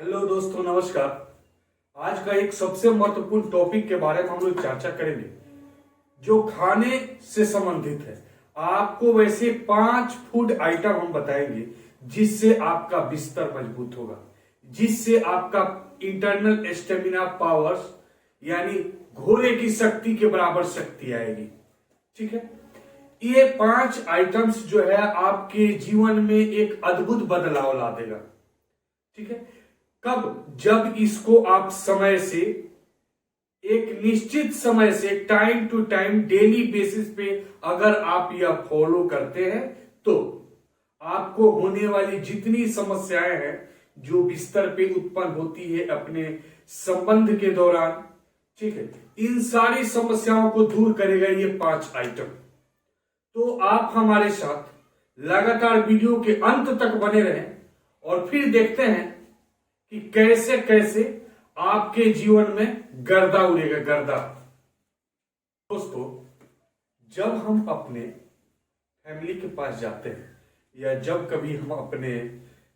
Hello दोस्तों, नमस्कार। आज का एक सबसे महत्वपूर्ण टॉपिक के बारे में हम लोग चर्चा करेंगे जो खाने से संबंधित है। आपको वैसे 5 फूड आइटम हम बताएंगे जिससे आपका बिस्तर मजबूत होगा, जिससे आपका इंटरनल स्टेमिना पावर्स यानी घोड़े की शक्ति के बराबर शक्ति आएगी। ठीक है, ये 5 आइटम्स जो है आपके जीवन में एक अद्भुत बदलाव ला देगा। ठीक है, कब? जब इसको आप समय से, एक निश्चित समय से, time to time, daily basis पे अगर आप यह फॉलो करते हैं तो आपको होने वाली जितनी समस्याएं हैं जो बिस्तर पे उत्पन्न होती है अपने संबंध के दौरान, ठीक है, इन सारी समस्याओं को दूर करेगा ये 5 आइटम। तो आप हमारे साथ लगातार वीडियो के अंत तक बने रहें और फिर देखते हैं कि कैसे कैसे आपके जीवन में गर्दा उड़ेगा, गर्दा। दोस्तों, जब हम अपने फैमिली के पास जाते हैं या जब कभी हम अपने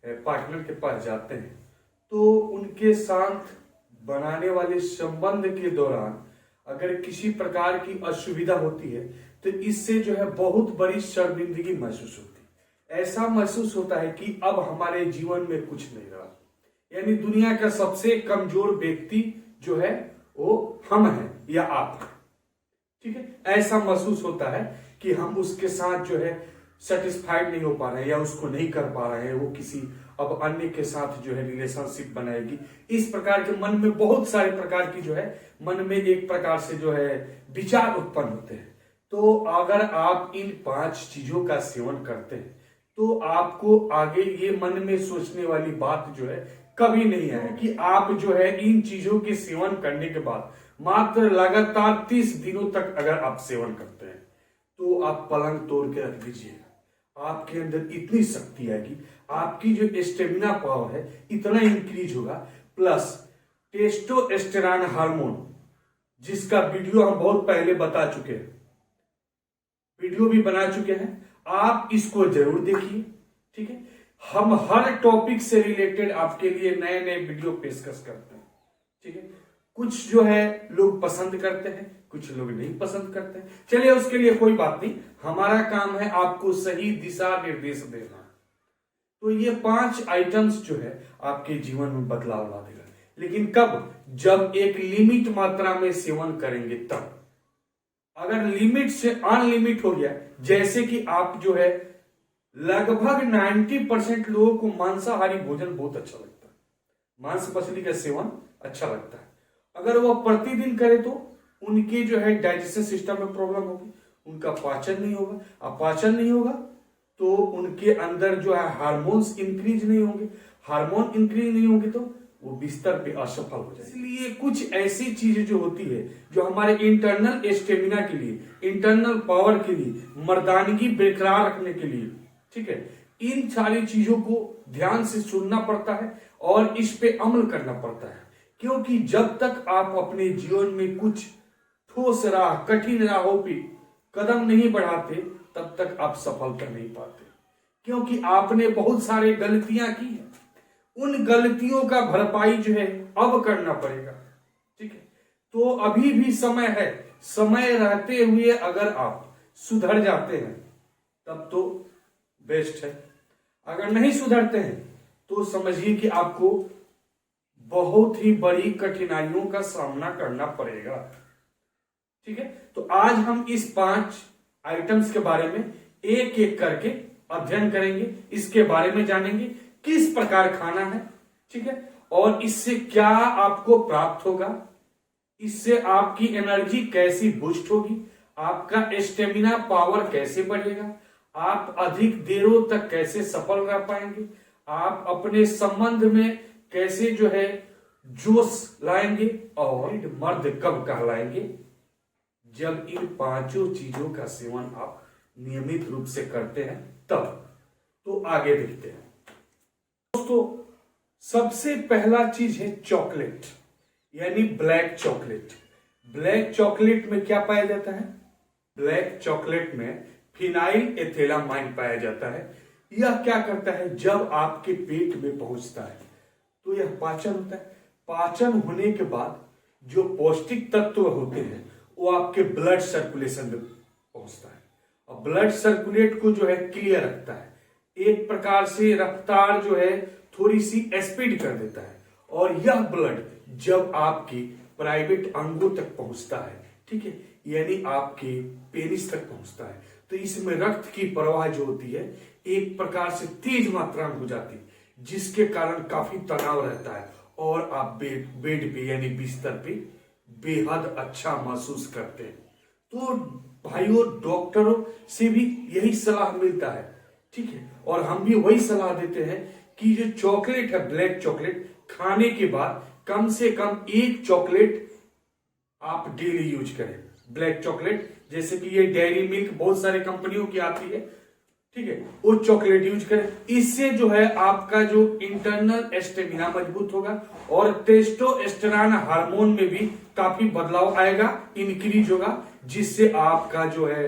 पार्टनर के पास जाते हैं तो उनके साथ बनाने वाले संबंध के दौरान अगर किसी प्रकार की असुविधा होती है तो इससे जो है बहुत बड़ी शर्मिंदगी महसूस होती है। ऐसा महसूस होता है कि अब हमारे जीवन में कुछ नहीं रहा, यानी दुनिया का सबसे कमजोर व्यक्ति जो है वो हम हैं या आप हैं। ठीक है, ऐसा महसूस होता है कि हम उसके साथ जो है सेटिस्फाइड नहीं हो पा रहे हैं या उसको नहीं कर पा रहे हैं, वो किसी अब अन्य के साथ जो है रिलेशनशिप बनाएगी। इस प्रकार के मन में बहुत सारे प्रकार की जो है मन में एक प्रकार से जो है विचार उत्पन्न होते हैं। तो अगर आप इन 5 चीजों का सेवन करते हैं तो आपको आगे ये मन में सोचने वाली बात जो है कभी नहीं है कि आप जो है इन चीजों के सेवन करने के बाद मात्र लगातार 30 दिनों तक अगर आप सेवन करते हैं तो आप पलंग तोड़ के रख दीजिएगा। आपके अंदर इतनी शक्ति आएगी, आपकी जो स्टेमिना पावर है इतना इंक्रीज होगा। प्लस टेस्टोस्टेरोन हार्मोन, जिसका वीडियो हम बहुत पहले बता चुके हैं, वीडियो भी बना चुके हैं, आप इसको जरूर देखिए। ठीक है, हम हर टॉपिक से रिलेटेड आपके लिए नए नए वीडियो पेशकश करते हैं। ठीक है, कुछ जो है लोग पसंद करते हैं, कुछ लोग नहीं पसंद करते हैं। चलिए, उसके लिए कोई बात नहीं, हमारा काम है आपको सही दिशा निर्देश देना। तो ये 5 आइटम्स जो है आपके जीवन में बदलाव ला देगा, लेकिन कब? जब एक लिमिट मात्रा में सेवन करेंगे तब। अगर लिमिट से अनलिमिट हो गया, जैसे कि आप जो है लगभग 90% लोगों को मांसाहारी भोजन बहुत अच्छा लगता है, मांस मछली का सेवन अच्छा लगता है। अगर वह प्रतिदिन करे तो उनके जो है डाइजेशन सिस्टम में प्रॉब्लम होगी, उनका पाचन नहीं होगा। अब पाचन नहीं होगा तो उनके अंदर जो है हार्मोन्स इंक्रीज नहीं होंगे, हार्मोन इंक्रीज नहीं होंगे तो वो बिस्तर पे असफल हो जाए। इसलिए कुछ ऐसी चीजें जो होती है जो हमारे इंटरनल स्टेमिना के लिए, इंटरनल पावर के लिए, मर्दानगी बरकरार रखने के लिए, ठीक है, इन सारी चीजों को ध्यान से सुनना पड़ता है और इस पे अमल करना पड़ता है। क्योंकि जब तक आप अपने जीवन में कुछ ठोस राह, कठिन राहों पे कदम नहीं बढ़ाते तब तक आप सफलता नहीं पाते। क्योंकि आपने बहुत सारे गलतियां की हैं, उन गलतियों का भरपाई जो है अब करना पड़ेगा। ठीक है, तो अभी भी समय है, समय रहते हुए अगर आप सुधर जाते हैं तब तो बेस्ट है। अगर नहीं सुधरते हैं तो समझिए कि आपको बहुत ही बड़ी कठिनाइयों का सामना करना पड़ेगा। ठीक है, तो आज हम इस 5 आइटम्स के बारे में एक एक करके अध्ययन करेंगे, इसके बारे में जानेंगे किस प्रकार खाना है। ठीक है, और इससे क्या आपको प्राप्त होगा, इससे आपकी एनर्जी कैसी बूस्ट होगी, आपका स्टेमिना पावर कैसे बढ़ेगा, आप अधिक देरों तक कैसे सफल रह पाएंगे, आप अपने संबंध में कैसे जो है जोश लाएंगे, और मर्द कब कहलाएंगे, जब इन 5 चीजों का सेवन आप नियमित रूप से करते हैं तब। तो आगे देखते हैं दोस्तों। सबसे पहला चीज है चॉकलेट, यानी ब्लैक चॉकलेट। ब्लैक चॉकलेट में क्या पाया जाता है? ब्लैक चॉकलेट में फिनाइल एथिलामाइन पाया जाता है। यह क्या करता है, जब आपके पेट में पहुंचता है तो यह पाचन होता है। पाचन होने के बाद जो पौष्टिक तत्व होते हैं वो आपके ब्लड सर्कुलेशन में पहुंचता है, और ब्लड सर्कुलेट को जो है क्लियर रखता है, एक प्रकार से रफ्तार जो है थोड़ी सी स्पीड कर देता है, और यह ब्लड जब आपकी प्राइवेट अंगों तक पहुंचता है, ठीक है, यानी आपके पेनिस तक पहुंचता है, तो इसमें रक्त की प्रवाह जो होती है एक प्रकार से तेज मात्रा में हो जाती है, जिसके कारण काफी तनाव रहता है और आप बेड पे यानी बिस्तर पे बेहद अच्छा महसूस करते हैं। तो भाइयों, डॉक्टरों से भी यही सलाह मिलता है, ठीक है, और हम भी वही सलाह देते हैं कि जो चॉकलेट है, ब्लैक चॉकलेट, खाने के बाद कम से कम एक चॉकलेट आप डेली यूज करें। ब्लैक चॉकलेट जैसे कि ये डेयरी मिल्क बहुत सारे कंपनियों की आती है, ठीक है, वो चॉकलेट यूज करें। इससे जो है आपका जो इंटरनल स्टेमिना मजबूत होगा और टेस्टोस्टेरोन हार्मोन में भी काफी बदलाव आएगा, इंक्रीज होगा, जिससे आपका जो है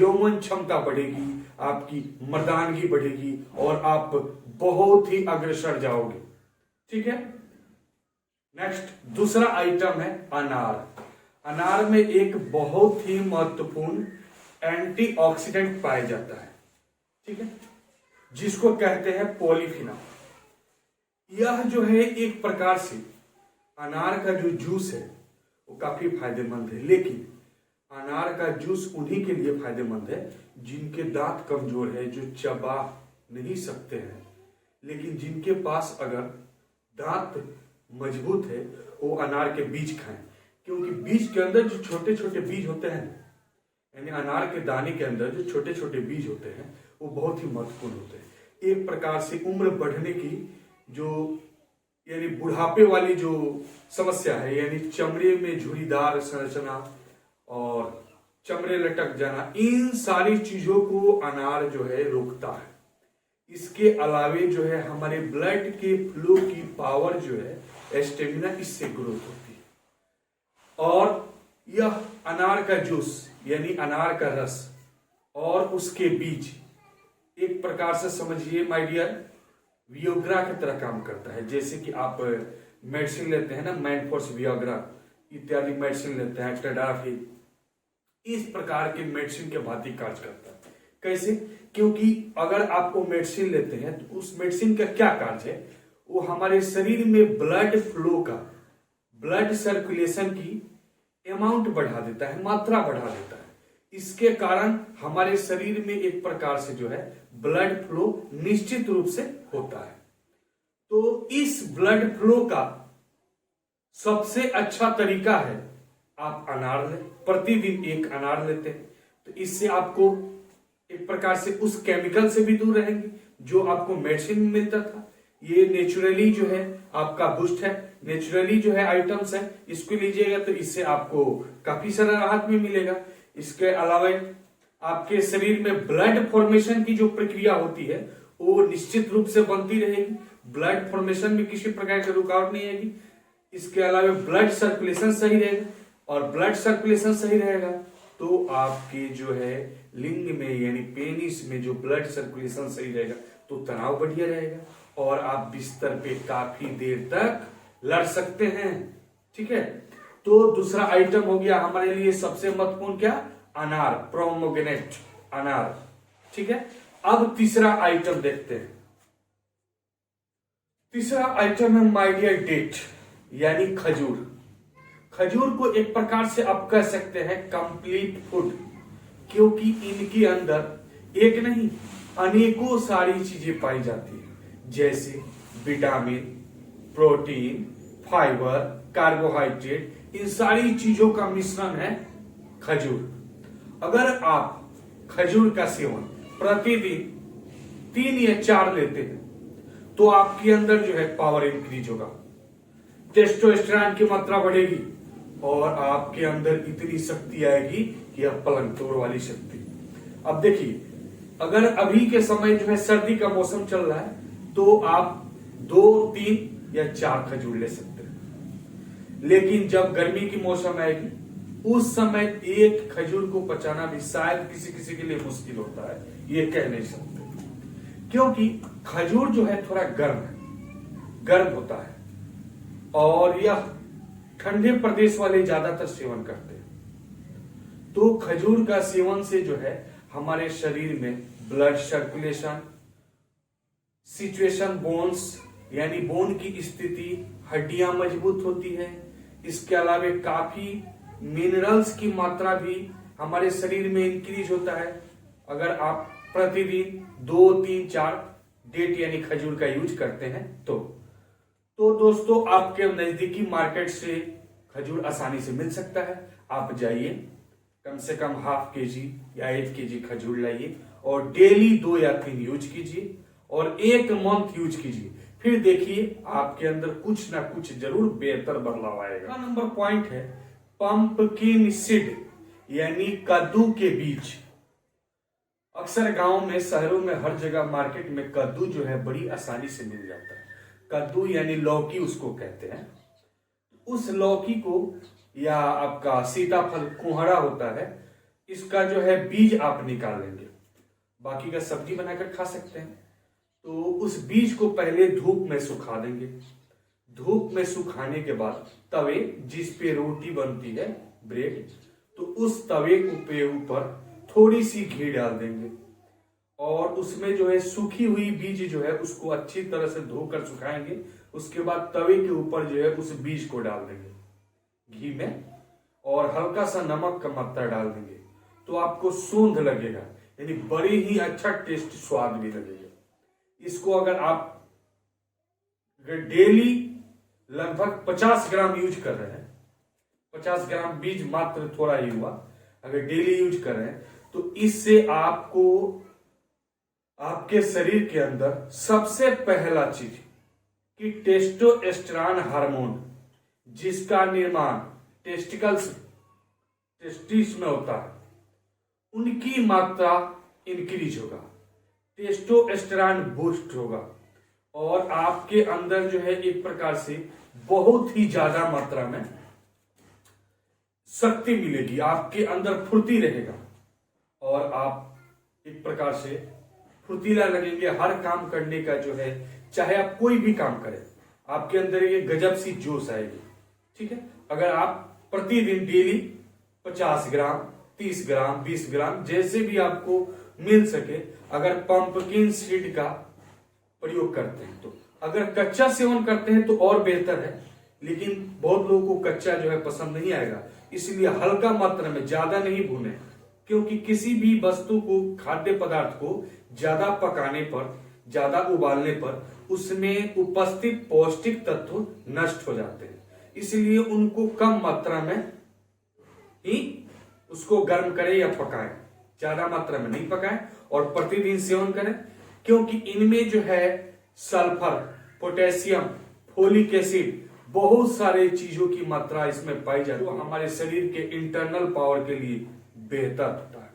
यौवन क्षमता बढ़ेगी, आपकी मर्दानगी बढ़ेगी और आप बहुत ही अग्रसर जाओगे, ठीक है। नेक्स्ट दूसरा आइटम है अनार। अनार में एक बहुत ही महत्वपूर्ण एंटीऑक्सीडेंट पाया जाता है, ठीक है, जिसको कहते हैं पॉलीफिनॉल। यह जो है एक प्रकार से अनार का जो जूस है वो काफी फायदेमंद है, लेकिन अनार का जूस उन्हीं के लिए फायदेमंद है जिनके दांत कमजोर है, जो चबा नहीं सकते हैं, लेकिन जिनके पास अगर दांत मजबूत है वो अनार के बीज खाएं, क्योंकि बीज के अंदर जो छोटे छोटे बीज होते हैं, यानी अनार के दाने के अंदर जो छोटे छोटे बीज होते हैं वो बहुत ही महत्वपूर्ण होते हैं। एक प्रकार से उम्र बढ़ने की जो यानी बुढ़ापे वाली जो समस्या है, यानी चमड़े में झुर्रीदार संरचना और चमड़े लटक जाना, इन सारी चीजों को अनार जो है रोकता है। इसके अलावे जो है हमारे ब्लड के फ्लो की पावर जो है, स्टेमिना, इससे ग्रोथ होती है। और यह अनार का जूस यानी अनार का रस और उसके बीज एक प्रकार से समझिए माय डियर वियोग्रा की तरह काम करता है। जैसे कि आप मेडिसिन लेते हैं ना, मैनफोर्स, वियोग्रा इत्यादि मेडिसिन लेते हैं, टेडाफिल, इस प्रकार के मेडिसिन के भांति कार्य करता है। कैसे? क्योंकि अगर आपको मेडिसिन लेते हैं तो उस मेडिसिन का क्या कार्य है, वो हमारे शरीर में ब्लड फ्लो का, ब्लड सर्कुलेशन की अमाउंट बढ़ा देता है, मात्रा बढ़ा देता है। इसके कारण हमारे शरीर में एक प्रकार से जो है ब्लड फ्लो निश्चित रूप से होता है। तो इस ब्लड फ्लो का सबसे अच्छा तरीका है आप अनार लें, प्रतिदिन एक अनार लेते हैं तो इससे आपको एक प्रकार से उस केमिकल से भी दूर रहेंगे जो आपको मेडिसिन में मिलता था। ये नेचुरली जो है आपका बूस्ट है, नेचुरली जो है आइटम्स है, इसको लीजिएगा तो इससे आपको काफी सारा राहत भी मिलेगा। इसके अलावा आपके शरीर में ब्लड फॉर्मेशन की जो प्रक्रिया होती है वो निश्चित रूप से बनती रहेगी, ब्लड फॉर्मेशन में किसी प्रकार की रुकावट नहीं आएगी। इसके अलावा ब्लड सर्कुलेशन सही रहेगा, और ब्लड सर्कुलेशन सही रहेगा तो आपके जो है लिंग में यानी पेनिस में जो ब्लड सर्कुलेशन सही रहेगा तो तनाव बढ़िया रहेगा और आप बिस्तर पे काफी देर तक लड़ सकते हैं, ठीक है। तो दूसरा आइटम हो गया हमारे लिए सबसे महत्वपूर्ण, क्या? अनार, प्रोमोग्रेनेट अनार, ठीक है। अब तीसरा आइटम देखते हैं। तीसरा आइटम है माय डियर डेट यानी खजूर। खजूर को एक प्रकार से आप कह सकते हैं कंप्लीट फूड, क्योंकि इनके अंदर एक नहीं अनेकों सारी चीजें पाई जाती है, जैसे विटामिन, प्रोटीन, फाइबर, कार्बोहाइड्रेट, इन सारी चीजों का मिश्रण है खजूर। अगर आप खजूर का सेवन प्रतिदिन 3 या 4 लेते हैं तो आपके अंदर जो है पावर इंक्रीज होगा, टेस्टोस्टेरोन की मात्रा बढ़ेगी और आपके अंदर इतनी शक्ति आएगी कि आप पलंग तोड़ वाली शक्ति। अब देखिए, अगर अभी के समय जो है सर्दी का मौसम चल रहा है तो आप 2, 3 या 4 खजूर ले सकते हैं, लेकिन जब गर्मी की मौसम आएगी उस समय एक खजूर को पचाना भी शायद किसी किसी के लिए मुश्किल होता है, ये कह नहीं सकते, क्योंकि खजूर जो है थोड़ा गर्म है, गर्म होता है और यह ठंडे प्रदेश वाले ज्यादातर सेवन करते हैं। तो खजूर का सेवन से जो है हमारे शरीर में ब्लड सर्कुलेशन, सिचुएशन बोन्स यानी बोन की स्थिति, हड्डियां मजबूत होती है। इसके अलावा काफी मिनरल्स की मात्रा भी हमारे शरीर में इंक्रीज होता है अगर आप प्रतिदिन 2, 3, 4 डेट यानी खजूर का यूज करते हैं तो दोस्तों आपके नजदीकी मार्केट से खजूर आसानी से मिल सकता है। आप जाइए, कम से कम ½ kg या 1 kg खजूर लाइए और डेली 2 या 3 यूज कीजिए और 1 मंथ यूज कीजिए। फिर देखिए आपके अंदर कुछ ना कुछ जरूर बेहतर बदलाव आएगा। नंबर पॉइंट है पंपकिन सीड यानी कद्दू के बीज। अक्सर गांव में, शहरों में, हर जगह मार्केट में कद्दू जो है बड़ी आसानी से मिल जाता है। कद्दू यानी लौकी उसको कहते हैं। उस लौकी को या आपका सीताफल कुहरा होता है, इसका जो है बीज आप निकाल लेंगे, बाकी का सब्जी बनाकर खा सकते हैं। तो उस बीज को पहले धूप में सुखा देंगे। धूप में सुखाने के बाद तवे जिस पे रोटी बनती है, ब्रेड, तो उस तवे के ऊपर थोड़ी सी घी डाल देंगे और उसमें जो है सूखी हुई बीज जो है उसको अच्छी तरह से धोकर सुखाएंगे। उसके बाद तवे के ऊपर जो है उस बीज को डाल देंगे घी में और हल्का सा नमक का मात्रा डाल देंगे। तो आपको सूंध लगेगा, यानी बड़ी ही अच्छा टेस्ट, स्वाद भी लगेगा। इसको अगर आप डेली लगभग 50 ग्राम यूज कर रहे हैं, 50 ग्राम बीज मात्र थोड़ा ही हुआ, अगर डेली यूज कर रहे हैं तो इससे आपको आपके शरीर के अंदर सबसे पहला चीज कि टेस्टोस्टेरोन हार्मोन, जिसका निर्माण टेस्टिस में होता है, उनकी मात्रा इंक्रीज होगा, टेस्टोस्टेरोन बूस्ट होगा और आपके अंदर जो है एक प्रकार से बहुत ही ज्यादा मात्रा में शक्ति मिलेगी। आपके अंदर फुर्ती रहेगा और आप एक प्रकार से फुर्तीला लगेंगे। हर काम करने का जो है, चाहे आप कोई भी काम करें, आपके अंदर ये गजब सी जोश आएगी। ठीक है, अगर आप प्रतिदिन डेली 50 ग्राम, 30 ग्राम, 20 ग्राम जैसे भी आपको मिल सके अगर पंपकिन सीड का प्रयोग करते हैं तो, अगर कच्चा सेवन करते हैं तो और बेहतर है, लेकिन बहुत लोगों को कच्चा जो है पसंद नहीं आएगा, इसलिए हल्का मात्रा में, ज्यादा नहीं भूने, क्योंकि किसी भी वस्तु को, खाद्य पदार्थ को ज्यादा पकाने पर, ज्यादा उबालने पर उसमें उपस्थित पौष्टिक तत्व नष्ट हो जाते हैं। इसलिए उनको कम मात्रा में ही उसको गर्म करें या पकाएं, ज्यादा मात्रा में नहीं पकाएं और प्रतिदिन सेवन करें, क्योंकि इनमें जो है सल्फर, पोटेशियम, फोलिक एसिड, बहुत सारे चीजों की मात्रा इसमें पाई जाती है, जो हमारे शरीर के इंटरनल पावर के लिए बेहतर होता है।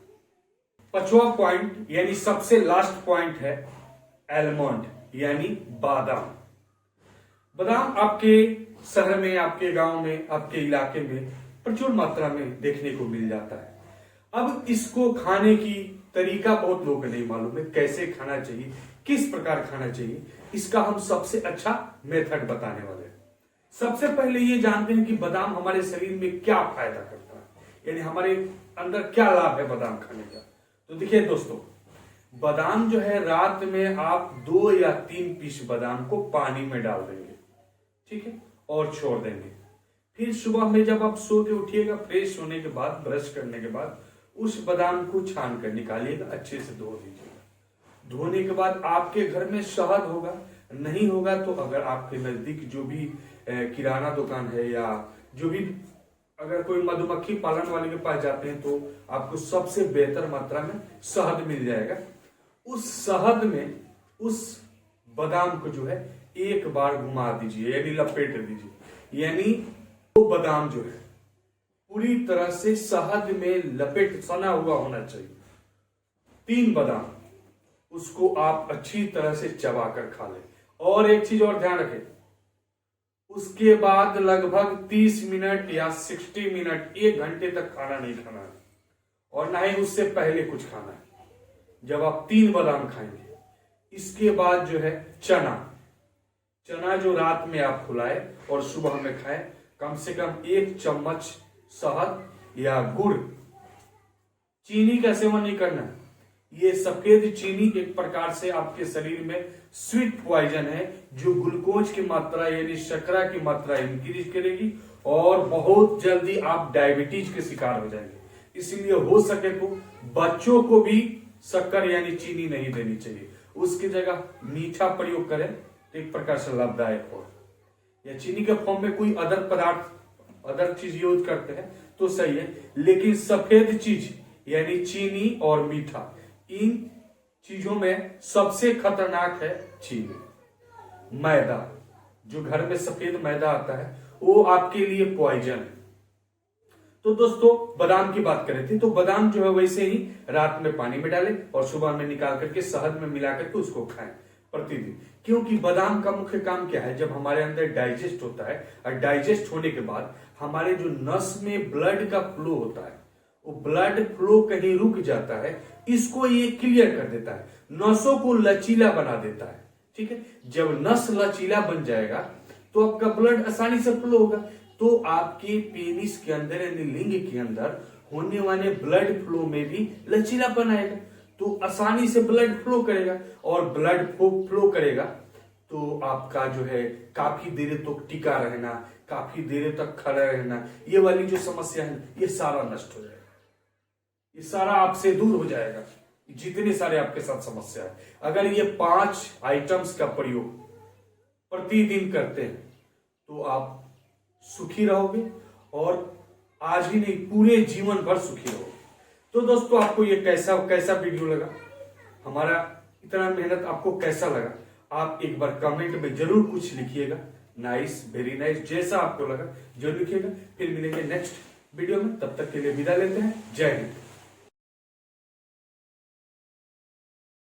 5वां पॉइंट यानी सबसे लास्ट पॉइंट है एलमंड यानी बादाम। बादाम आपके शहर में, आपके गांव में, आपके इलाके में प्रचुर मात्रा में देखने को मिल जाता है। अब इसको खाने की तरीका बहुत लोगों को नहीं मालूम है, कैसे खाना चाहिए, किस प्रकार खाना चाहिए, इसका हम सबसे अच्छा मेथड बताने वाले हैं। सबसे पहले ये जानते हैं कि बादाम हमारे शरीर में क्या फायदा करता है, यानी हमारे अंदर क्या लाभ है बादाम खाने का। तो देखिए दोस्तों, बादाम जो है रात में आप 2 या 3 पीस बादाम को पानी में डाल देंगे, ठीक है, और छोड़ देंगे। फिर सुबह में जब आप सो के उठिएगा, फ्रेश होने के बाद, ब्रश करने के बाद, उस बादाम को छान कर निकालिएगा, अच्छे से धो दीजिएगा। धोने के बाद आपके घर में शहद होगा, नहीं होगा तो अगर आपके नजदीक जो भी किराना दुकान है या जो भी, अगर कोई मधुमक्खी पालन वाले के पास जाते हैं तो आपको सबसे बेहतर मात्रा में शहद मिल जाएगा। उस शहद में उस बादाम को जो है एक बार घुमा दीजिए, यानी लपेट दीजिए, यानी वो बादाम जो है पूरी तरह से शहद में लपेट सना हुआ होना चाहिए। 3 बादाम, उसको आप अच्छी तरह से चबाकर खा लें। और एक चीज और ध्यान रखें, उसके बाद लगभग 30 मिनट या 60 मिनट, 1 घंटे तक खाना नहीं खाना है और ना ही उससे पहले कुछ खाना है। जब आप 3 बादाम खाएंगे, इसके बाद जो है चना, चना जो रात में आप फुलाए और सुबह में खाएं, कम से कम 1 चम्मच शहद या गुड़, चीनी का सेवन नहीं करना। ये सफेद चीनी एक प्रकार से आपके शरीर में स्वीट पॉइजन है, जो ग्लूकोज की मात्रा यानी शर्करा की मात्रा इंक्रीज करेगी और बहुत जल्दी आप डायबिटीज के शिकार हो जाएंगे। इसीलिए हो सके तो बच्चों को भी शक्कर यानी चीनी नहीं देनी चाहिए, उसकी जगह मीठा प्रयोग करें तो एक प्रकार से लाभदायक हो। या चीनी के फॉर्म में कोई अदर पदार्थ, अदर चीज यूज करते हैं तो सही है, लेकिन सफेद चीज यानी चीनी और मीठा, इन चीजों में सबसे खतरनाक है चीनी। मैदा, जो घर में सफेद मैदा आता है वो आपके लिए पॉइजन है। तो दोस्तों बादाम की बात करें थी, तो बादाम जो है वैसे ही रात में पानी में डालें और सुबह में निकाल करके शहद में मिला करके उसको खाएं प्रतिदिन। क्योंकि बादाम का मुख्य काम क्या है, जब हमारे अंदर डाइजेस्ट होता है और डाइजेस्ट होने के बाद हमारे जो नस में ब्लड का फ्लो होता है, वो ब्लड फ्लो कहीं रुक जाता है, इसको ये क्लियर कर देता है, नसों को लचीला बना देता है। ठीक है, जब नस लचीला बन जाएगा तो आपका ब्लड आसानी से फ्लो होगा, तो आपके पेनिस के अंदर यानी लिंग के अंदर होने वाले ब्लड फ्लो में भी लचीलापन आएगा, तो आसानी से ब्लड फ्लो करेगा, और ब्लड फ्लो करेगा तो आपका जो है काफी देर तक टिका रहना, काफी देर तक खड़ा रहना, ये वाली जो समस्या है ये सारा नष्ट हो जाएगा, ये सारा आपसे दूर हो जाएगा, जितने सारे आपके साथ समस्या है। अगर ये 5 आइटम्स का प्रयोग प्रतिदिन करते हैं तो आप सुखी रहोगे, और आज ही नहीं पूरे जीवन भर सुखी रहोगे। तो दोस्तों आपको ये कैसा वीडियो लगा, हमारा इतना मेहनत आपको कैसा लगा, आप एक बार कमेंट में जरूर कुछ लिखिएगा, नाइस, वेरी नाइस, जैसा आपको लगा जरूर लिखिएगा। फिर मिलेंगे नेक्स्ट वीडियो में, तब तक के लिए विदा लेते हैं। जय हिंद।